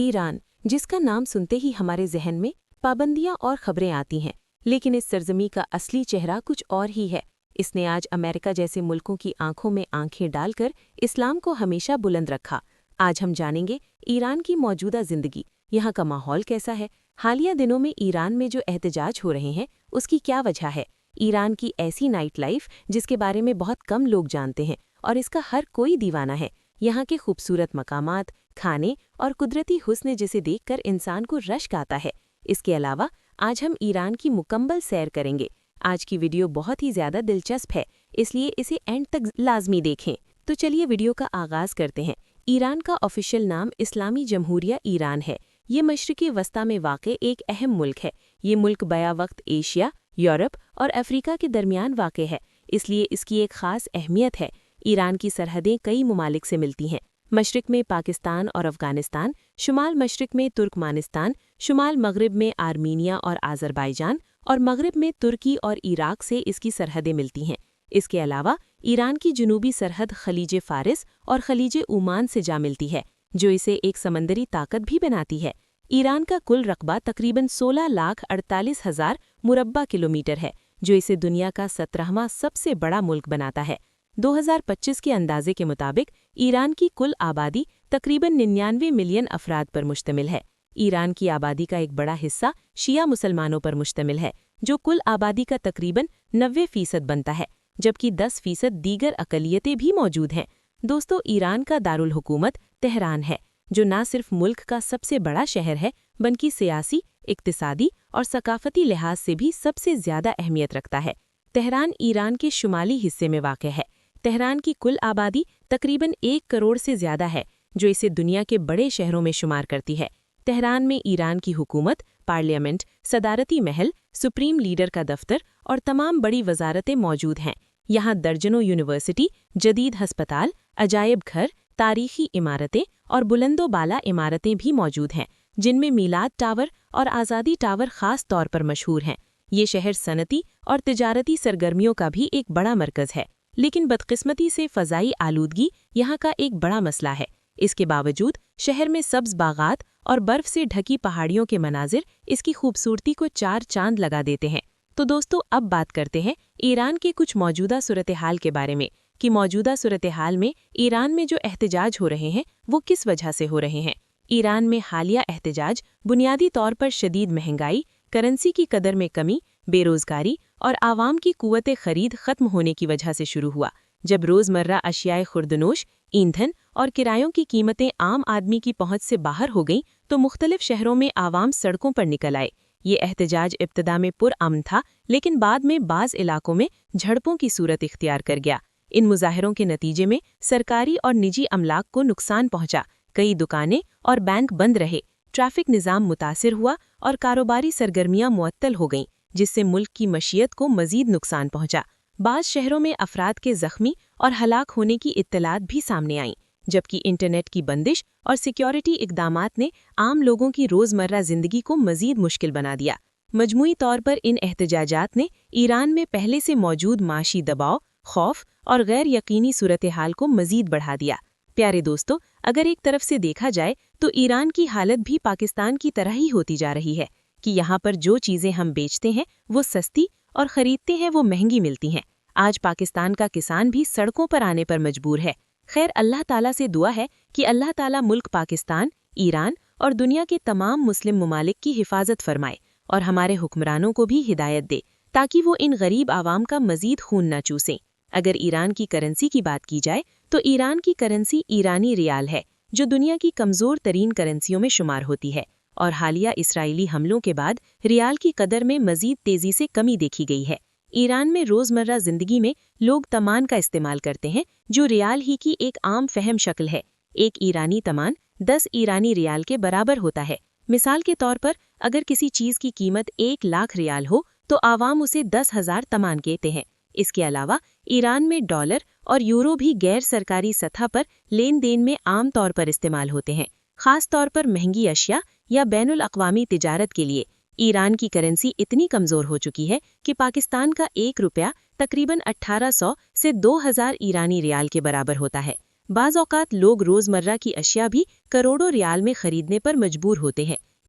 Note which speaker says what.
Speaker 1: Iran, जिसका नाम सुनते ही हमारे जहन में पाबंदियां और खबरें आती हैं, लेकिन इस सरजमी का असली चेहरा कुछ और ही है। इसने आज अमेरिका जैसे मुल्कों की आंखों में आंखें डालकर इस्लाम को हमेशा बुलंद रखा। आज हम जानेंगे ईरान की मौजूदा जिंदगी, यहाँ का माहौल कैसा है, हालिया दिनों में ईरान में जो एहतजाज हो रहे हैं उसकी क्या वजह है, ईरान की ऐसी नाइट लाइफ जिसके बारे में बहुत कम लोग जानते हैं और इसका हर कोई दीवाना है, यहाँ के खूबसूरत मकामात, खाने और कुदरती हुस्न जिसे देखकर इंसान को रश्क आता है। इसके अलावा आज हम ईरान की मुकम्मल सैर करेंगे। आज की वीडियो बहुत ही ज़्यादा दिलचस्प है, इसलिए इसे एंड तक लाजमी देखें। तो चलिए वीडियो का आगाज़ करते हैं। ईरान का ऑफिशियल नाम इस्लामी जमहूरिया ईरान है। ये मशरिक़ी वस्ता में वाक़े एक अहम मुल्क है। ये मुल्क बया वक्त एशिया, यूरोप और अफ्रीका के दरमियान वाक़े है, इसलिए इसकी एक ख़ास अहमियत है। ईरान की सरहदें कई ममालिक से मिलती हैं। मशरिक़ में पाकिस्तान और अफ़गानिस्तान, शुमाल मशरिक़ में तुर्कमानिस्तान, शुमाल मग़रिब में आर्मीनिया और आज़रबाईजान और मग़रिब में तुर्की और इराक़ से इसकी सरहदें मिलती हैं। इसके अलावा ईरान की जनूबी सरहद खलीज फ़ारिस और खलीज ओमान से जा मिलती है, जो इसे एक समंदरी ताकत भी बनाती है। ईरान का कुल रकबा तकरीबन 16,48,000 मुरब्बा किलोमीटर है, जो इसे दुनिया का 17वां सबसे बड़ा मुल्क बनाता है। 2025 के अंदाजे के मुताबिक ईरान की कुल आबादी तकरीबन 99 मिलियन अफराद पर मुश्तमिल है। ईरान की आबादी का एक बड़ा हिस्सा शिया मुसलमानों पर मुश्तमिल है, जो कुल आबादी का तकरीबन 90% बनता है, जबकि 10% दीगर अक़लियतें भी मौजूद हैं। दोस्तों, ईरान का दारुल हुकूमत तेहरान है, जो न सिर्फ मुल्क का सबसे बड़ा शहर है, बल्कि सियासी, इक़्तिसादी और सकाफ़ती लिहाज से भी सबसे ज़्यादा अहमियत रखता है। तेहरान ईरान के शुमाली हिस्से में वाक़ है। तेहरान की कुल आबादी तकरीबन 1 करोड़ से ज़्यादा है, जो इसे दुनिया के बड़े शहरों में शुमार करती है। तेहरान में ईरान की हुकूमत, पार्लियामेंट, सदारती महल, सुप्रीम लीडर का दफ्तर और तमाम बड़ी वजारतें मौजूद हैं। यहाँ दर्जनों यूनिवर्सिटी, जदीद हस्पताल, अजायब घर, तारीखी इमारतें और बुलंदो-बाला इमारतें भी मौजूद हैं, जिनमें मीलाद टावर और आज़ादी टावर ख़ास तौर पर मशहूर हैं। ये शहर सनती और तिजारती सरगर्मियों का भी एक बड़ा मरकज़ है, लेकिन बदकिस्मती से फ़ज़ाई आलूदगी यहाँ का एक बड़ा मसला है। इसके बावजूद शहर में सब्ज़ बागात और बर्फ़ से ढकी पहाड़ियों के मनाजिर इसकी खूबसूरती को 4 चांद लगा देते हैं। तो दोस्तों, अब बात करते हैं ईरान के कुछ मौजूदा सूरत-ए-हाल के बारे में कि मौजूदा सूरत-ए-हाल में ईरान में जो एहतजाज हो रहे हैं वो किस वजह से हो रहे हैं। ईरान में हालिया एहतजाज बुनियादी तौर पर शदीद महंगाई, करेंसी की कदर में कमी, बेरोज़गारी और आवाम की कुव्वत ख़रीद ख़त्म होने की वजह से शुरू हुआ। जब रोज़मर्रा अशियाए खुर्दनोश, ईंधन और किरायों की कीमतें आम आदमी की पहुंच से बाहर हो गईं, तो मुख्तलिफ शहरों में आवाम सड़कों पर निकल आए। ये एहतजाज इब्तिदा में पुरअमन था, लेकिन बाद में बाज़ इलाकों में झड़पों की सूरत इख्तियार कर गया। इन मुजाहरों के नतीजे में सरकारी और निजी अमलाक को नुकसान पहुंचा। कई दुकानें और बैंक बंद रहे, ट्रैफिक निज़ाम मुतासिर हुआ और कारोबारी सरगर्मियां मुअत्तल हो गईं, जिससे मुल्क की मशीयत को मज़ीद नुकसान पहुंचा। बाज़ शहरों में अफराद के ज़ख्मी और हलाक होने की इत्तलात भी सामने आईं, जबकि इंटरनेट की बंदिश और सिक्योरिटी इक़दामात ने आम लोगों की रोज़मर्रा ज़िंदगी को मज़ीद मुश्किल बना दिया। मजमूई तौर पर इन एहतजाजात ने ईरान में पहले से मौजूद माशी दबाव, खौफ और गैर यकीनी सूरत-ए-हाल को मज़ीद बढ़ा दिया। प्यारे दोस्तों, अगर एक तरफ से देखा जाए तो ईरान की हालत भी पाकिस्तान की तरह ही होती जा रही है कि यहाँ पर जो चीज़ें हम बेचते हैं वो सस्ती और ख़रीदते हैं वो महंगी मिलती हैं। आज पाकिस्तान का किसान भी सड़कों पर आने पर मजबूर है। खैर, अल्लाह ताला से दुआ है कि अल्लाह ताला मुल्क पाकिस्तान, ईरान और दुनिया के तमाम मुस्लिम ममालिक की हिफाजत फरमाए और हमारे हुक्मरानों को भी हिदायत दे, ताकि वो इन गरीब आवाम का मज़ीद खून न चूसें। अगर ईरान की करेंसी की बात की जाए तो ईरान की करेंसी ईरानी रियाल है, जो दुनिया की कमज़ोर तरीन करेंसियों में शुमार होती है, और हालिया इसराइली हमलों के बाद रियाल की कदर में मज़ीद तेज़ी से कमी देखी गई है। ईरान में रोज़मर्रा ज़िंदगी में लोग तमान का इस्तेमाल करते हैं, जो रियाल ही की एक आम फहम शक्ल है। एक ईरानी तमान 10 ईरानी रियाल के बराबर होता है। मिसाल के तौर पर अगर किसी चीज़ की कीमत 1 लाख रियाल हो तो आवाम उसे 10,000 तमान कहते हैं। इसके अलावा ईरान में डॉलर और यूरो भी गैर सरकारी सतह पर लेन देन में आम तौर पर इस्तेमाल होते हैं, ख़ास तौर पर महंगी अशिया या बैनुल अक़वामी तिजारत के लिए। ईरान की करेंसी इतनी कमज़ोर हो चुकी है कि पाकिस्तान का 1 रुपया तकरीबन 1800 से 2000 ईरानी रियाल के बराबर होता है। बाज़ औक़ात लोग रोज़मर्रा की अशिया भी करोड़ों रियाल में खरीदने पर मजबूर होते हैं।